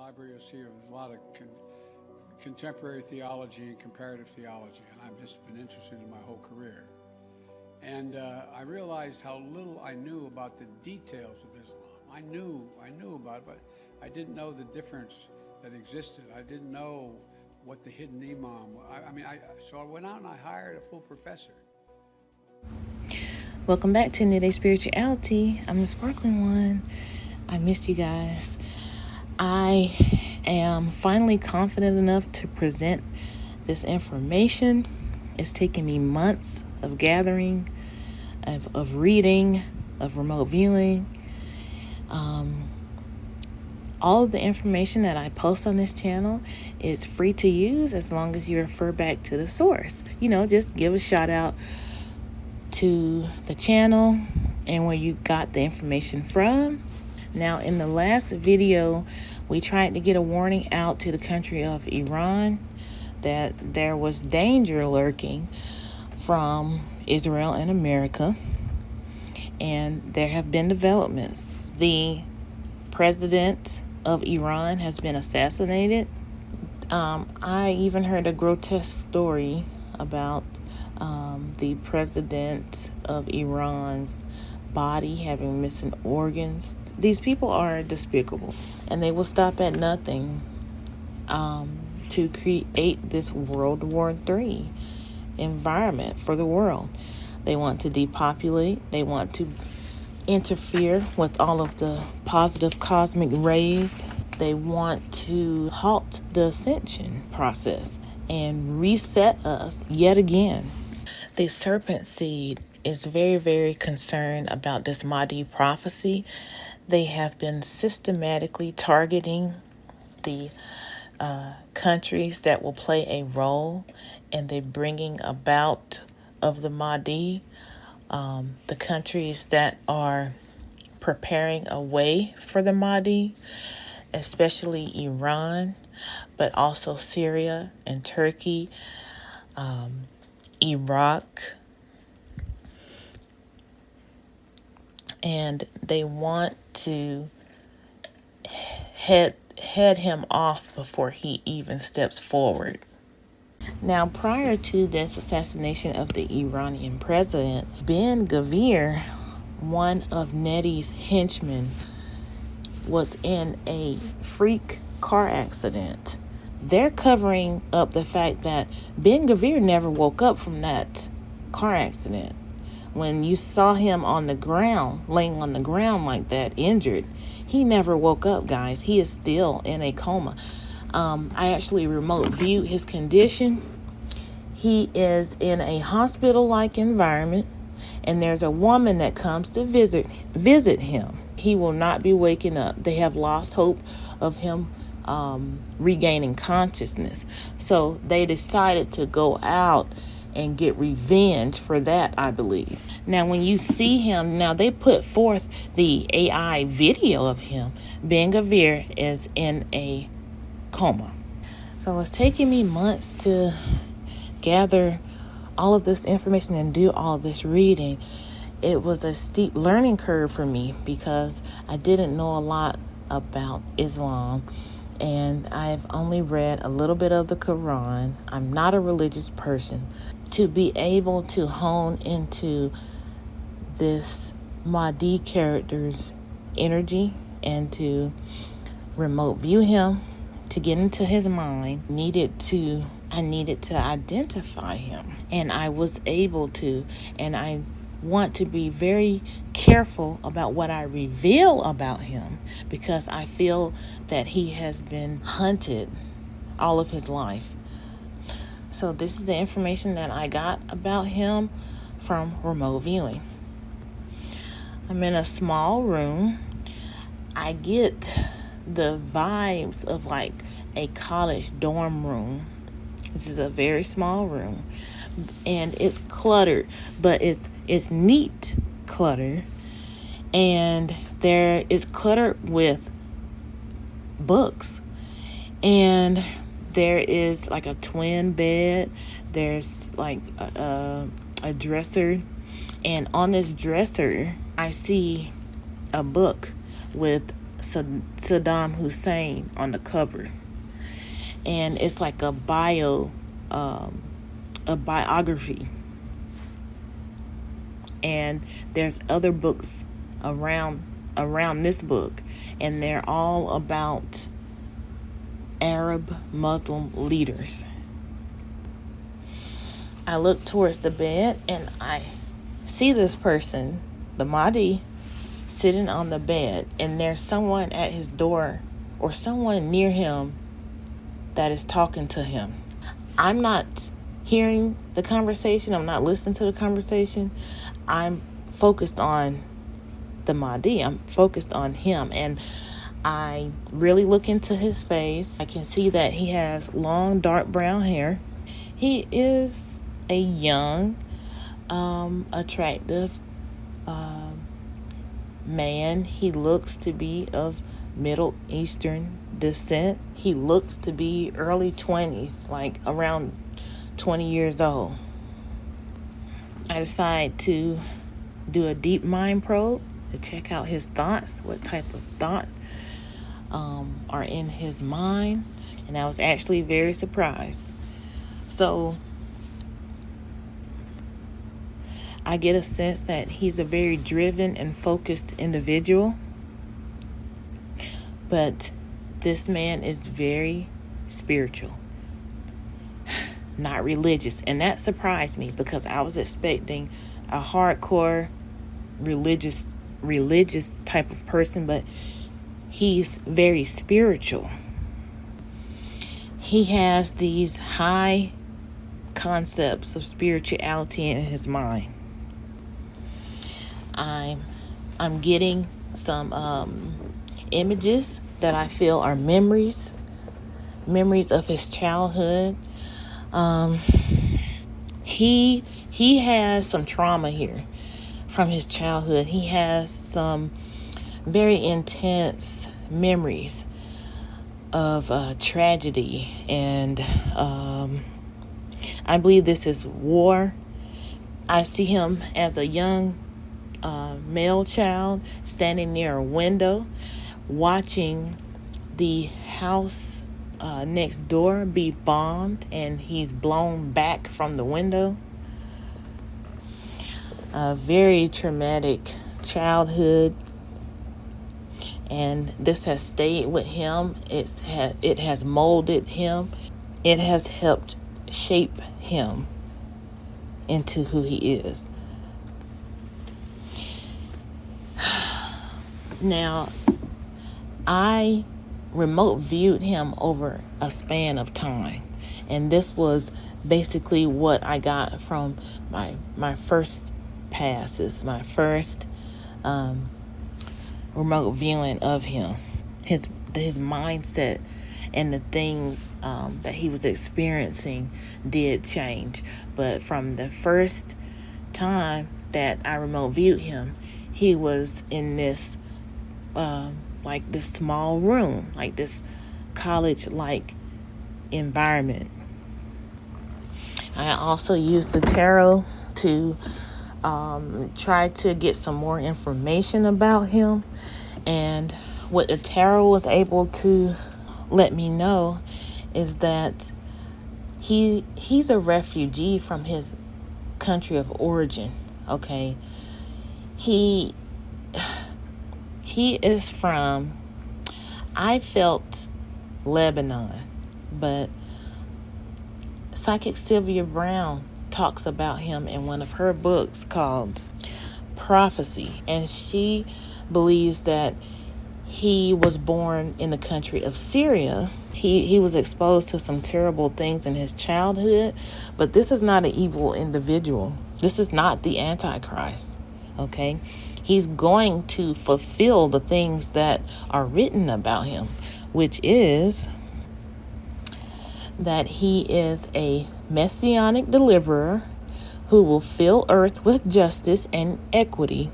library, you'll see a lot of contemporary theology and comparative theology, and I've just been interested in my whole career. And I realized how little I knew about the details of Islam. I knew about it, but I didn't know the difference that existed. I didn't know what the hidden imam was. So I went out and I hired a full professor. Welcome back to New Day Spirituality. I'm the Sparkling One. I missed you guys. I am finally confident enough to present this information. It's taken me months of gathering, of reading, of remote viewing. All of the information that I post on this channel is free to use as long as you refer back to the source. Just give a shout out to the channel and where you got the information from. Now, in the last video, we tried to get a warning out to the country of Iran that there was danger lurking from Israel and America, and there have been developments. The president of Iran has been assassinated. I even heard a grotesque story about the president of Iran's body having missing organs. These people are despicable, and they will stop at nothing to create this World War III environment for the world. They want to depopulate. They want to interfere with all of the positive cosmic rays. They want to halt the ascension process and reset us yet again. The serpent seed is very, very concerned about this Mahdi prophecy. They have been systematically targeting the countries that will play a role in the bringing about of the Mahdi. The countries that are preparing a way for the Mahdi, especially Iran, but also Syria and Turkey, Iraq, and they want to head him off before he even steps forward. Now, prior to this assassination of the Iranian president, Ben Gvir, one of Netty's henchmen, was in a freak car accident. They're covering up the fact that Ben Gvir never woke up from that car accident. When you saw him on the ground, laying on the ground like that, injured, he never woke up, guys. He is still in a coma. I actually remote viewed his condition. He is in a hospital-like environment, and there's a woman that comes to visit him. He will not be waking up. They have lost hope of him regaining consciousness. So they decided to go out and get revenge for that, I believe. Now, when you see him, now they put forth the AI video of him. Ben Gvir is in a coma. So it's taking me months to gather all of this information and do all this reading. It was a steep learning curve for me because I didn't know a lot about Islam, and I've only read a little bit of the Quran. I'm not a religious person. To be able to hone into this Mahdi character's energy and to remote view him, to get into his mind, I needed to identify him, and I was able to, and I want to be very careful about what I reveal about him because I feel that he has been hunted all of his life. So this is the information that I got about him from remote viewing. I'm in a small room. I get the vibes of like a college dorm room. This is a very small room, and it's cluttered, but it's neat clutter, and there is cluttered with books, and there is like a twin bed. There's like a dresser, and on this dresser I see a book with Saddam Hussein on the cover, and it's like a biography. And there's other books around this book, and they're all about Arab Muslim leaders. I look towards the bed and I see this person, the Mahdi, sitting on the bed, and there's someone at his door or someone near him that is talking to him. I'm not hearing the conversation. I'm not listening to the conversation. I'm focused on the Mahdi. I'm focused on him, and I really look into his face. I can see that he has long, dark brown hair. He is a young, attractive man. He looks to be of Middle Eastern descent. He looks to be early 20s, like around 20 years old. I decide to do a deep mind probe to check out his thoughts, what type of thoughts are in his mind, and I was actually very surprised. So I get a sense that he's a very driven and focused individual, but this man is very spiritual, not religious, and that surprised me because I was expecting a hardcore religious type of person, but he's very spiritual. He has these high concepts of spirituality in his mind. I'm getting some images that I feel are memories of his childhood. He has some trauma here from his childhood. He has some very intense memories of tragedy, and I believe this is war. I see him as a young male child standing near a window watching the house next door be bombed, and he's blown back from the window. A very traumatic childhood, and this has stayed with him. It has molded him. It has helped shape him into who he is. Now, I remote viewed him over a span of time, and this was basically what I got from my first passes, my first remote viewing of him. His mindset and the things that he was experiencing did change, but from the first time that I remote viewed him, he was in this like this small room, like this college-like environment. I also used the tarot to try to get some more information about him, and what the tarot was able to let me know is that he's a refugee from his country of origin. Okay, he is from, I felt, Lebanon, but Psychic Sylvia Brown talks about him in one of her books called Prophecy, and she believes that he was born in the country of Syria. He was exposed to some terrible things in his childhood, but this is not an evil individual. This is not the Antichrist, okay? He's going to fulfill the things that are written about him, which is that he is a messianic deliverer who will fill earth with justice and equity,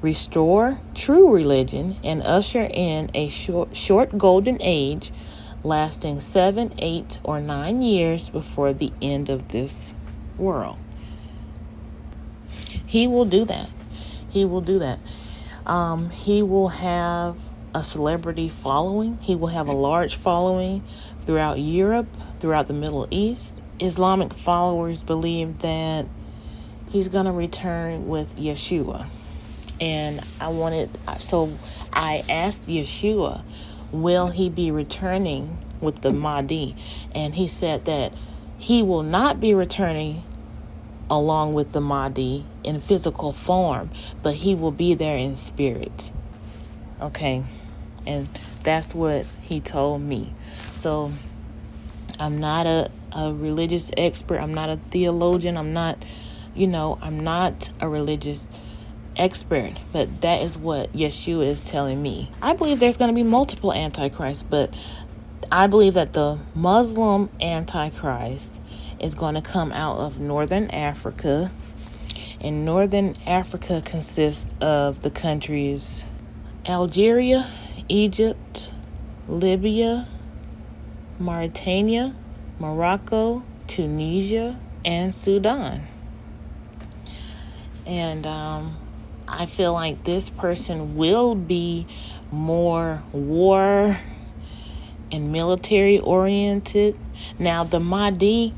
restore true religion, and usher in a short golden age lasting 7, 8, or 9 years before the end of this world. He will do that. He will do that. He will have a celebrity following. He will have a large following throughout Europe, throughout the Middle East. Islamic followers believe that he's going to return with Yeshua. And I asked Yeshua, will he be returning with the Mahdi? And he said that he will not be returning along with the Mahdi in physical form, but he will be there in spirit. Okay. And that's what he told me. So I'm not a religious expert. I'm not a theologian. I'm not a religious expert, but that is what Yeshua is telling me. I believe there's going to be multiple antichrists, but I believe that the Muslim antichrist is going to come out of Northern Africa. And Northern Africa consists of the countries Algeria, Egypt, Libya, Mauritania, Morocco, Tunisia, and Sudan. And I feel like this person will be more war and military oriented. Now the Mahdi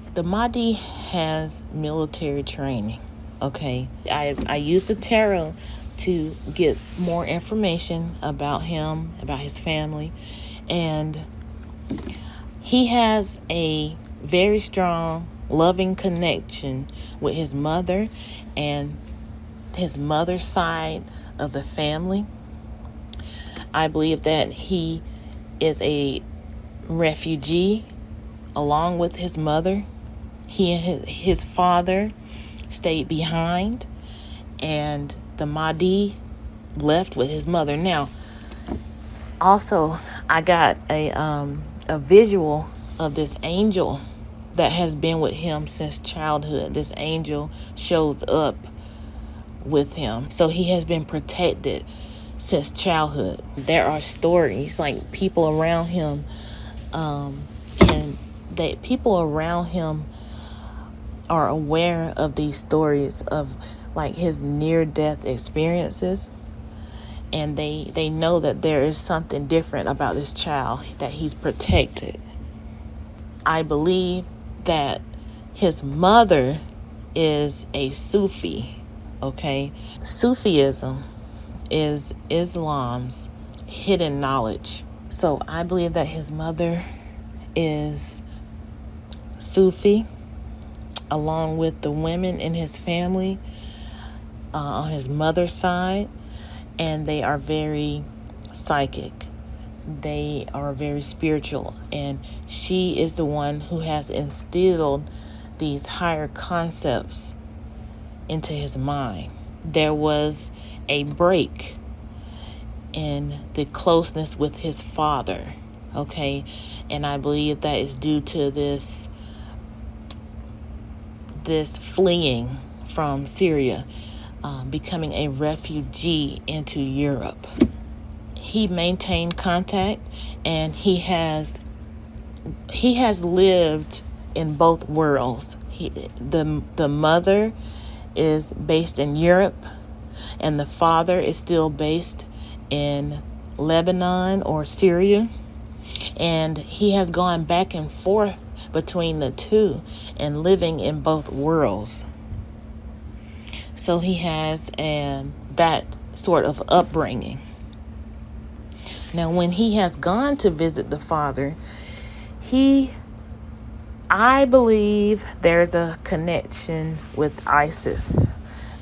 has military training. Okay, I used the tarot to get more information about him, about his family, and he has a very strong, loving connection with his mother and his mother's side of the family. I believe that he is a refugee along with his mother. He and his father stayed behind, and the Mahdi left with his mother. Now, also, I got a visual of this angel that has been with him since childhood. This angel shows up with him. So he has been protected since childhood. There are stories, like people around him, people around him are aware of these stories of like his near-death experiences, and they know that there is something different about this child, that he's protected. I believe that his mother is a Sufi. Okay, Sufism is Islam's hidden knowledge. So I believe that his mother is Sufi, along with the women in his family on his mother's side, and they are very psychic. They are very spiritual, and she is the one who has instilled these higher concepts into his mind. There was a break in the closeness with his father, okay? And I believe that is due to this fleeing from Syria, becoming a refugee into Europe. He maintained contact, and he has lived in both worlds. The mother is based in Europe, and the father is still based in Lebanon or Syria, and he has gone back and forth between the two and living in both worlds. So he has that sort of upbringing. Now, when he has gone to visit the father, I believe there's a connection with ISIS,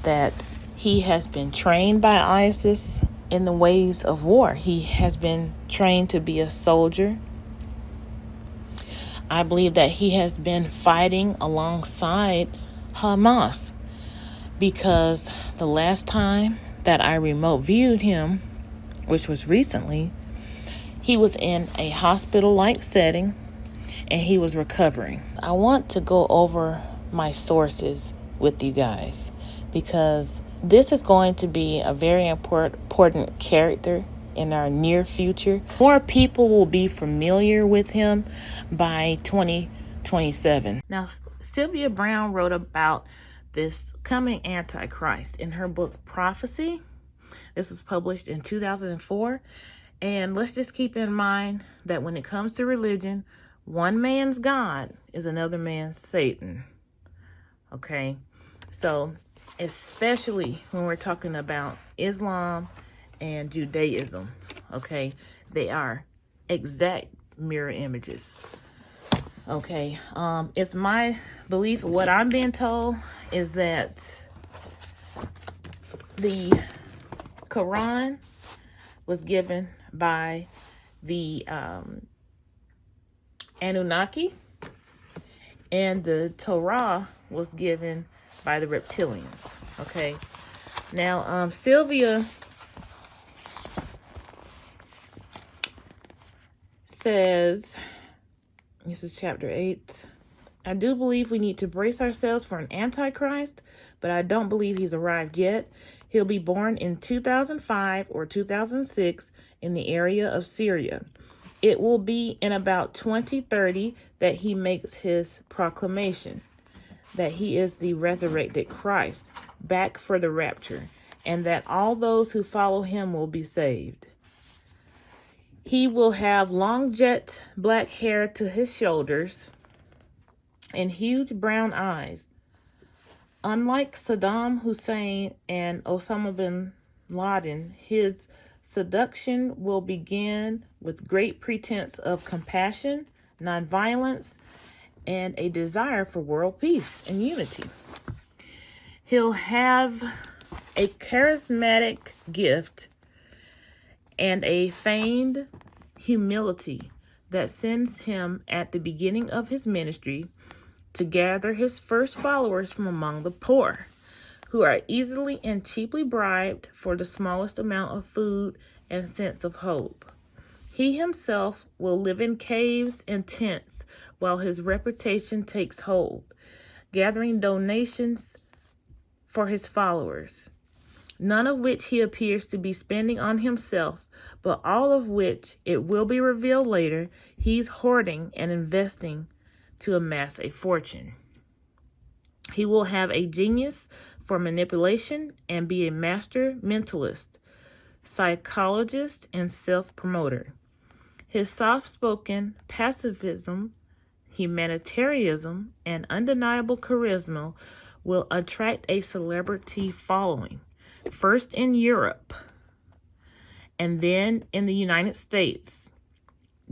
that he has been trained by ISIS in the ways of war. He has been trained to be a soldier. I believe that he has been fighting alongside Hamas, because the last time that I remote viewed him, which was recently, he was in a hospital-like setting and he was recovering. I want to go over my sources with you guys, because this is going to be a very important character in our near future. More people will be familiar with him by 2027. Now, Sylvia Brown wrote about this coming Antichrist in her book Prophecy. This was published in 2004. And let's just keep in mind that when it comes to religion, one man's God is another man's Satan. Okay? So, especially when we're talking about Islam and Judaism, okay? They are exact mirror images. Okay? It's my belief, what I'm being told is that the Quran was given by the Anunnaki, and the Torah was given by the reptilians. Okay. Now, Sylvia says, this is chapter 8. I do believe we need to brace ourselves for an antichrist, but I don't believe he's arrived yet. He'll be born in 2005 or 2006 in the area of Syria. It will be in about 2030 that he makes his proclamation that he is the resurrected Christ, back for the rapture, and that all those who follow him will be saved. He will have long jet black hair to his shoulders and huge brown eyes. Unlike Saddam Hussein and Osama bin Laden, his seduction will begin with great pretense of compassion, nonviolence, and a desire for world peace and unity. He'll have a charismatic gift and a feigned humility that sends him at the beginning of his ministry to gather his first followers from among the poor, who are easily and cheaply bribed for the smallest amount of food and sense of hope. He himself will live in caves and tents while his reputation takes hold, gathering donations for his followers, none of which he appears to be spending on himself, but all of which, it will be revealed later, he's hoarding and investing to amass a fortune. He will have a genius for manipulation and be a master mentalist, psychologist, and self-promoter. His soft-spoken pacifism, humanitarianism, and undeniable charisma will attract a celebrity following, first in Europe and then in the United States,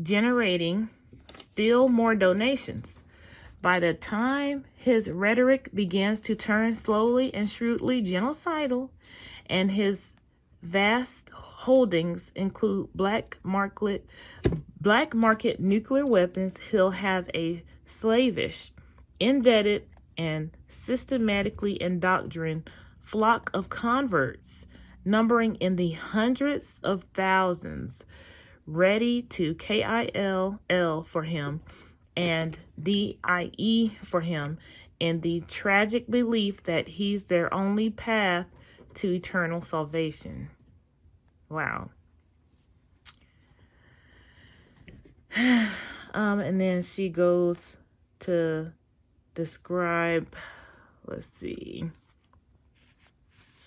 generating still more donations. By the time his rhetoric begins to turn slowly and shrewdly genocidal, and his vast holdings include black market nuclear weapons, he'll have a slavish, indebted, and systematically indoctrinated flock of converts, numbering in the hundreds of thousands, ready to kill for him and die for him, in the tragic belief that he's their only path to eternal salvation. Wow. And then she goes to describe, let's see.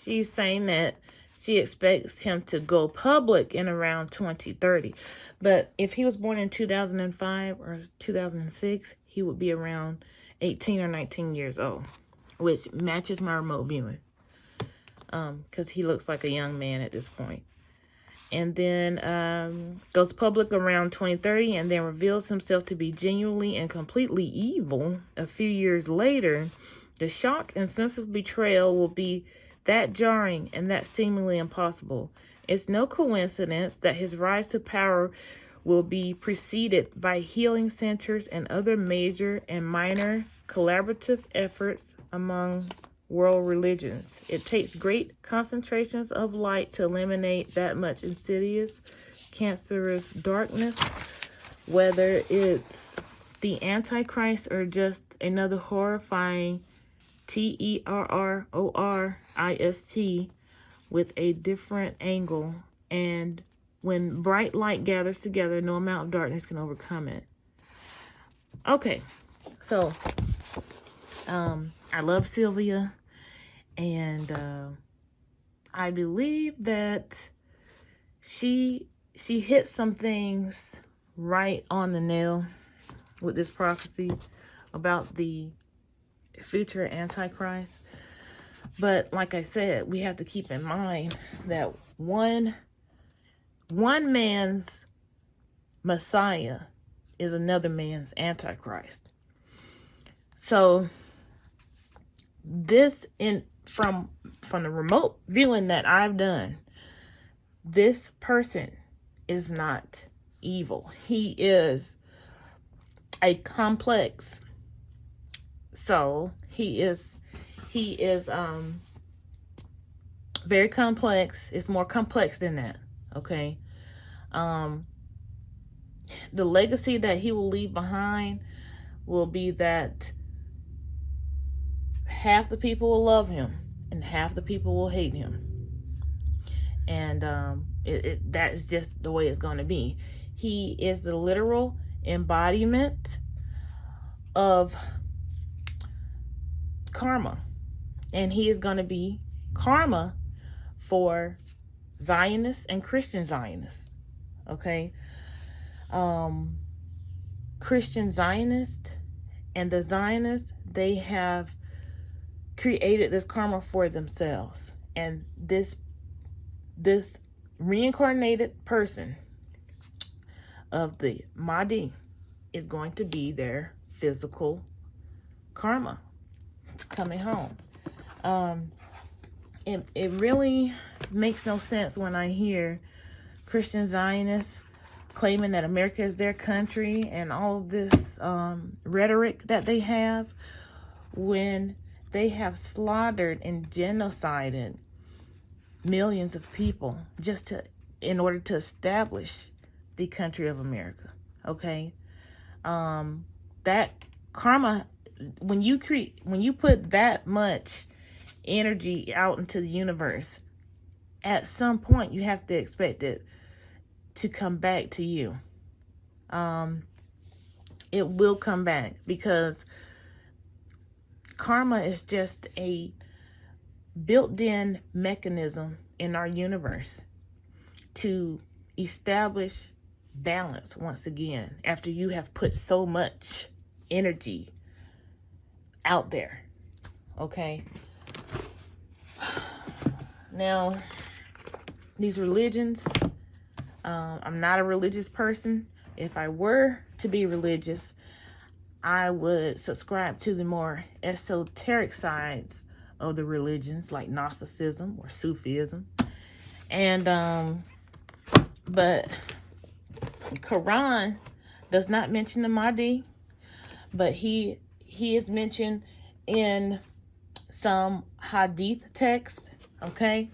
She's saying that she expects him to go public in around 2030. But if he was born in 2005 or 2006, he would be around 18 or 19 years old, which matches my remote viewing, because he looks like a young man at this point. And then goes public around 2030, and then reveals himself to be genuinely and completely evil a few years later. The shock and sense of betrayal will be that jarring and that seemingly impossible. It's no coincidence that his rise to power will be preceded by healing centers and other major and minor collaborative efforts among world religions. It takes great concentrations of light to eliminate that much insidious, cancerous darkness, whether it's the Antichrist or just another horrifying terrorist with a different angle. And when bright light gathers together, no amount of darkness can overcome it. Okay, so I love Sylvia, and I believe that she she hit some things right on the nail with this prophecy about the future Antichrist. But like I said, we have to keep in mind that one man's Messiah is another man's Antichrist. So this, from the remote viewing that I've done, this person is not evil. He is a complex soul. He is very complex. It's more complex than that. Okay. The legacy that he will leave behind will be that half the people will love him and half the people will hate him. And that's just the way it's going to be. He is the literal embodiment of karma. And he is going to be karma for Zionists and Christian Zionists. Okay? Christian Zionists and the Zionists, they have created this karma for themselves. And this reincarnated person of the Mahdi is going to be their physical karma coming home. It really makes no sense when I hear Christian Zionists claiming that America is their country and all this rhetoric that they have, when they have slaughtered and genocided millions of people just in order to establish the country of America. Okay, that karma, when you put that much energy out into the universe, at some point you have to expect it to come back to you. It will come back, because karma is just a built-in mechanism in our universe to establish balance once again after you have put so much energy out there. Okay, now these religions, I'm not a religious person. If I were to be religious, I would subscribe to the more esoteric sides of the religions, like Gnosticism or Sufism. And but Quran does not mention the Mahdi, but he is mentioned in some hadith text. Okay,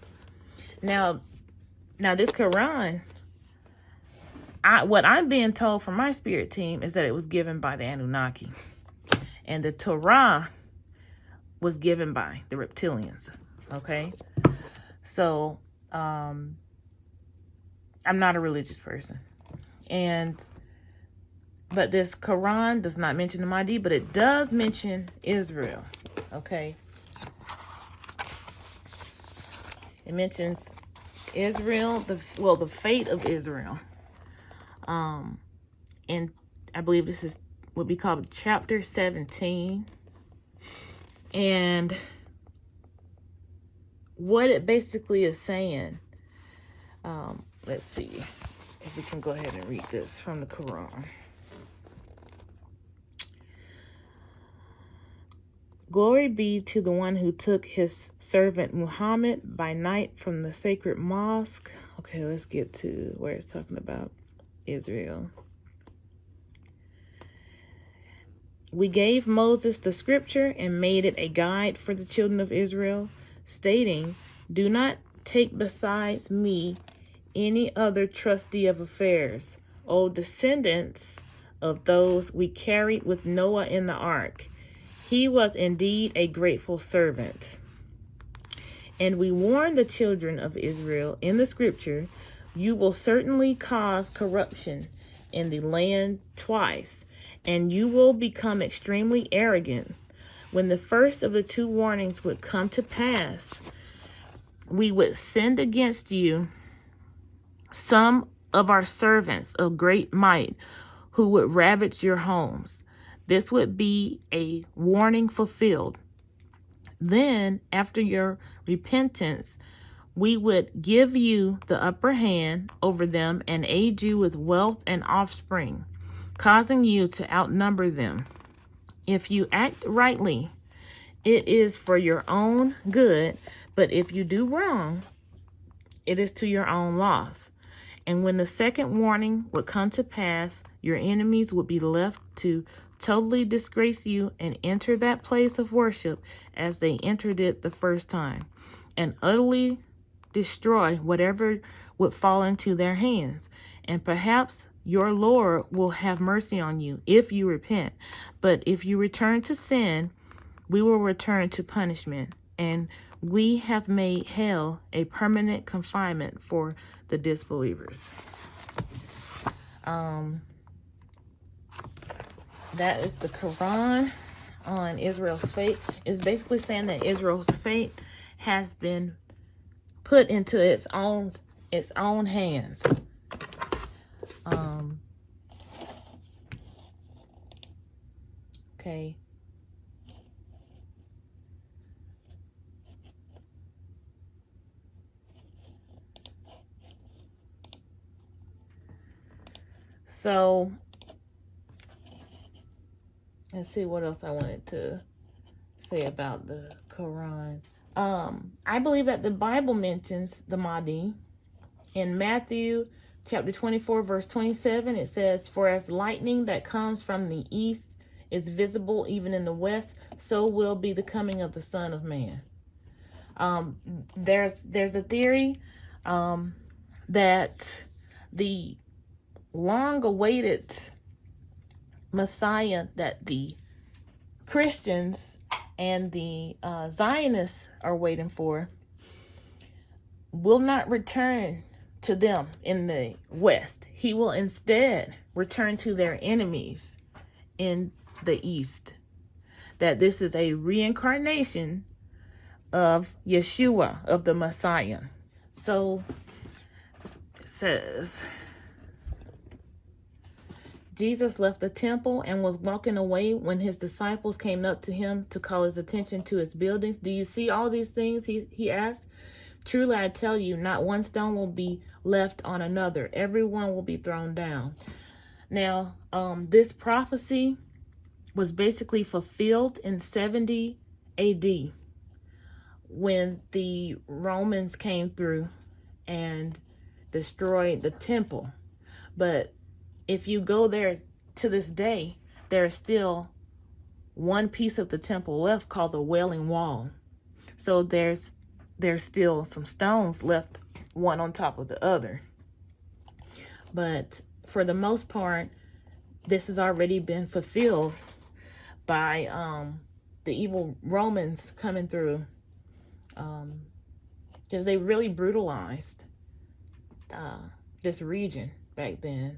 now this Quran, what I'm being told from my spirit team is that it was given by the Anunnaki, and the Torah was given by the reptilians. Okay, so I'm not a religious person, but this Quran does not mention the Mahdi, but it does mention Israel. Okay, it mentions Israel, the fate of Israel. And I believe this is would be called chapter 17. And what it basically is saying, let's see if we can go ahead and read this from the Quran. Glory be to the one who took his servant Muhammad by night from the sacred mosque. Okay, let's get to where it's talking about Israel. We gave Moses the scripture and made it a guide for the children of Israel, stating, "Do not take besides me any other trustee of affairs, O descendants of those we carried with Noah in the ark. He was indeed a grateful servant." And we warned the children of Israel in the scripture, "You will certainly cause corruption in the land twice, and you will become extremely arrogant. When the first of the two warnings would come to pass, we would send against you some of our servants of great might who would ravage your homes. This would be a warning fulfilled. Then, after your repentance, we would give you the upper hand over them and aid you with wealth and offspring, causing you to outnumber them. If you act rightly, it is for your own good, but if you do wrong, it is to your own loss. And when the second warning would come to pass, your enemies would be left to totally disgrace you and enter that place of worship as they entered it the first time, and utterly destroy whatever would fall into their hands. And perhaps your Lord will have mercy on you if you repent. But if you return to sin, we will return to punishment. And we have made hell a permanent confinement for the disbelievers. That is the Quran on Israel's fate. It's basically saying that Israel's fate has been put into its own hands. Okay. So, let's see what else I wanted to say about the Quran. I believe that the Bible mentions the Mahdi. In Matthew chapter 24, verse 27, it says, "For as lightning that comes from the east is visible even in the west, so will be the coming of the Son of Man." There's a theory that the long-awaited Messiah that the Christians and the Zionists are waiting for will not return to them in the West. He will instead return to their enemies in the East. That this is a reincarnation of Yeshua, of the Messiah. So it says, Jesus left the temple and was walking away when his disciples came up to him to call his attention to its buildings. "Do you see all these things?" he asked. "Truly I tell you, not one stone will be left on another. Every one will be thrown down." Now, this prophecy was basically fulfilled in 70 AD when the Romans came through and destroyed the temple. But if you go there to this day, there is still one piece of the temple left called the Wailing Wall. So there's still some stones left, one on top of the other. But for the most part, this has already been fulfilled by the evil Romans coming through, because they really brutalized this region back then.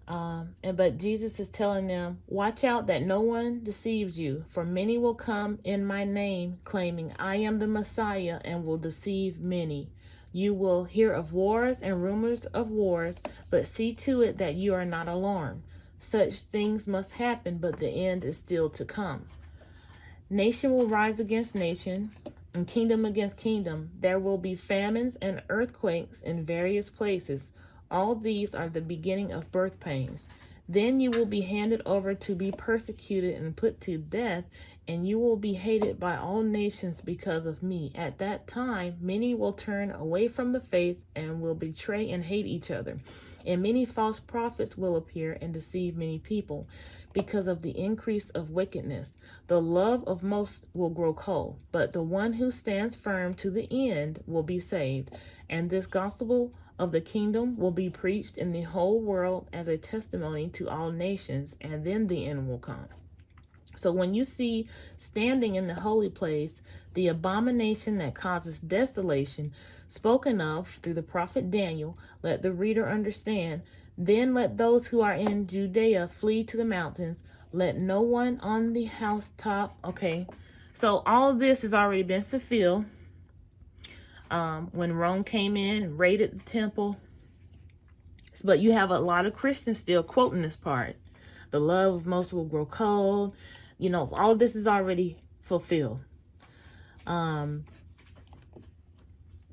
But Jesus is telling them, "Watch out that no one deceives you, for many will come in my name, claiming I am the Messiah, and will deceive many. You will hear of wars and rumors of wars, but see to it that you are not alarmed. Such things must happen, but the end is still to come. Nation will rise against nation, and kingdom against kingdom. There will be famines and earthquakes in various places. All these are the beginning of birth pains. Then you will be handed over to be persecuted and put to death, and you will be hated by all nations because of me. At that time, many will turn away from the faith and will betray and hate each other. And many false prophets will appear and deceive many people. Because of the increase of wickedness, the love of most will grow cold, but the one who stands firm to the end will be saved. And this gospel of the kingdom will be preached in the whole world as a testimony to all nations, and then the end will come." So when you see standing in the holy place, the abomination that causes desolation, spoken of through the prophet Daniel, let the reader understand. Then let those who are in Judea flee to the mountains. Let no one on the housetop. Okay, so all of this has already been fulfilled. When Rome came in and raided the temple, But you have a lot of Christians still quoting this part. The love of most will grow cold. You know, all of this is already fulfilled.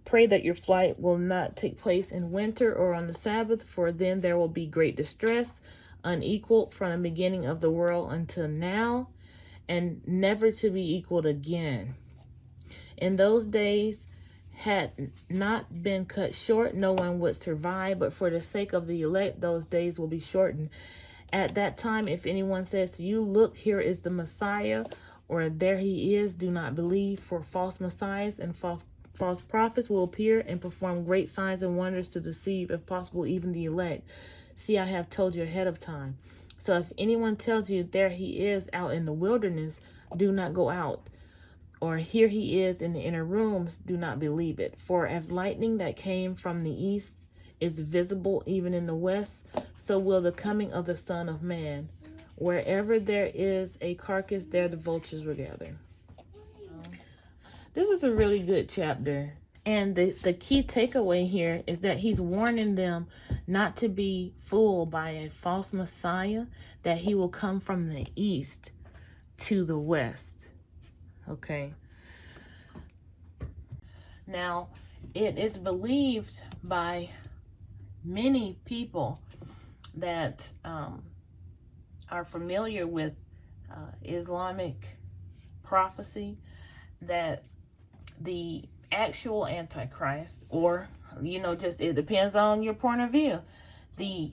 Pray that your flight will not take place in winter or on the Sabbath, for then there will be great distress, unequaled from the beginning of the world until now, and never to be equaled again. In those days, had not been cut short, no one would survive, but for the sake of the elect, those days will be shortened. At that time, if anyone says to you, look, here is the Messiah, or there he is, do not believe, for false messiahs and false prophets will appear and perform great signs and wonders to deceive, if possible, even the elect. See, I have told you ahead of time. So if anyone tells you, there he is out in the wilderness, do not go out. Or here he is in the inner rooms, do not believe it. For as lightning that came from the east is visible even in the west, so will the coming of the Son of Man. Wherever there is a carcass, there the vultures will gather. This is a really good chapter. And the key takeaway here is that he's warning them not to be fooled by a false Messiah, that he will come from the east to the west. Okay. Now, it is believed by many people that are familiar with Islamic prophecy that the actual Antichrist, or, you know, just it depends on your point of view. The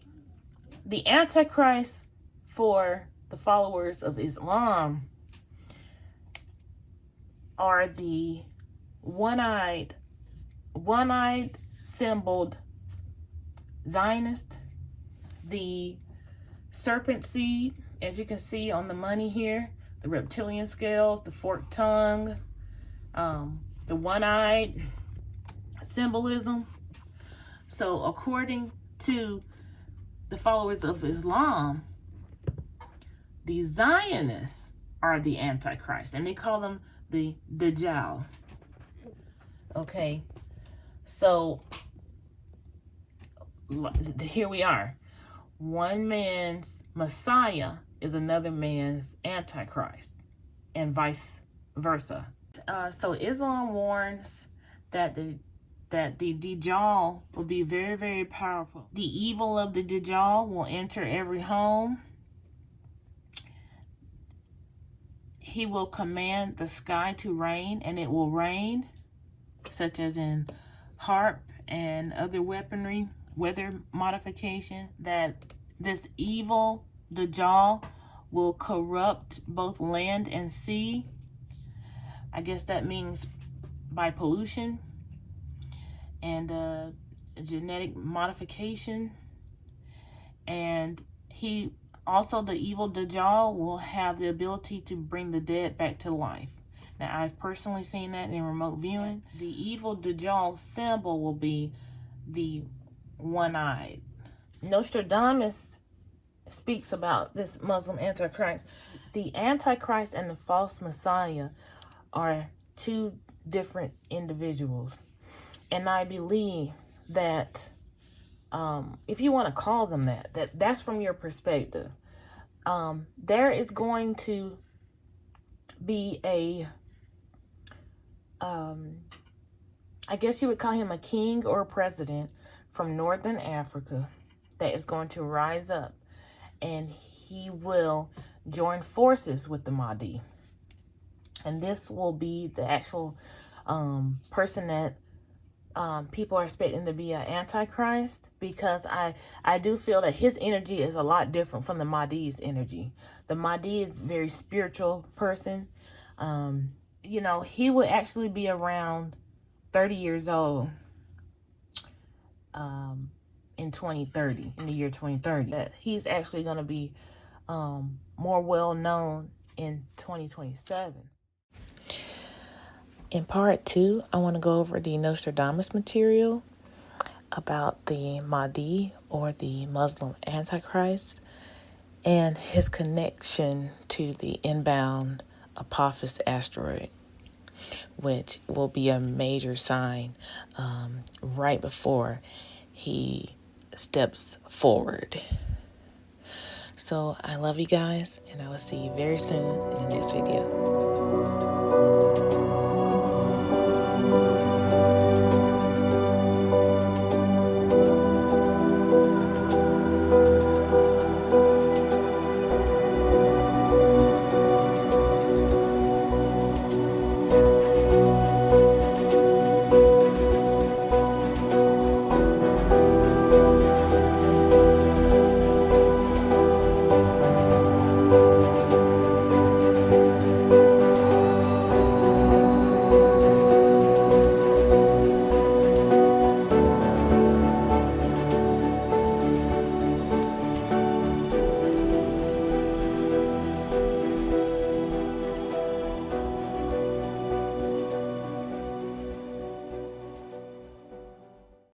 Antichrist for the followers of Islam are the one-eyed symboled Zionist, the serpent seed, as you can see on the money here, the reptilian scales, the forked tongue, the one-eyed symbolism. So according to the followers of Islam, the Zionists are the Antichrist, and they call them the Dajjal. Okay, so here we are. One man's Messiah is another man's Antichrist, and vice versa. So Islam warns that the Dajjal will be very, very powerful. The evil of the Dajjal will enter every home. He will command the sky to rain, and it will rain, such as in harp and other weaponry, weather modification. That this evil Dajjal will corrupt both land and sea. I guess that means by pollution and genetic modification. And he also, the evil Dajjal, will have the ability to bring the dead back to life. Now, I've personally seen that in remote viewing. The evil Dajjal symbol will be the one-eyed. Nostradamus speaks about this Muslim Antichrist. The Antichrist and the false Messiah are two different individuals. And I believe that if you want to call them that's from your perspective. There is going to be a, I guess you would call him a king or a president from Northern Africa that is going to rise up, and he will join forces with the Mahdi. And this will be the actual person that people are expecting to be an Antichrist, because I do feel that his energy is a lot different from the Mahdi's energy. The Mahdi is a very spiritual person. You know, he will actually be around 30 years old in 2030, in the year 2030. He's actually going to be more well known in 2027. In part 2, I want to go over the Nostradamus material about the Mahdi, or the Muslim Antichrist, and his connection to the inbound Apophis asteroid, which will be a major sign right before he steps forward. So I love you guys, and I will see you very soon in the next video.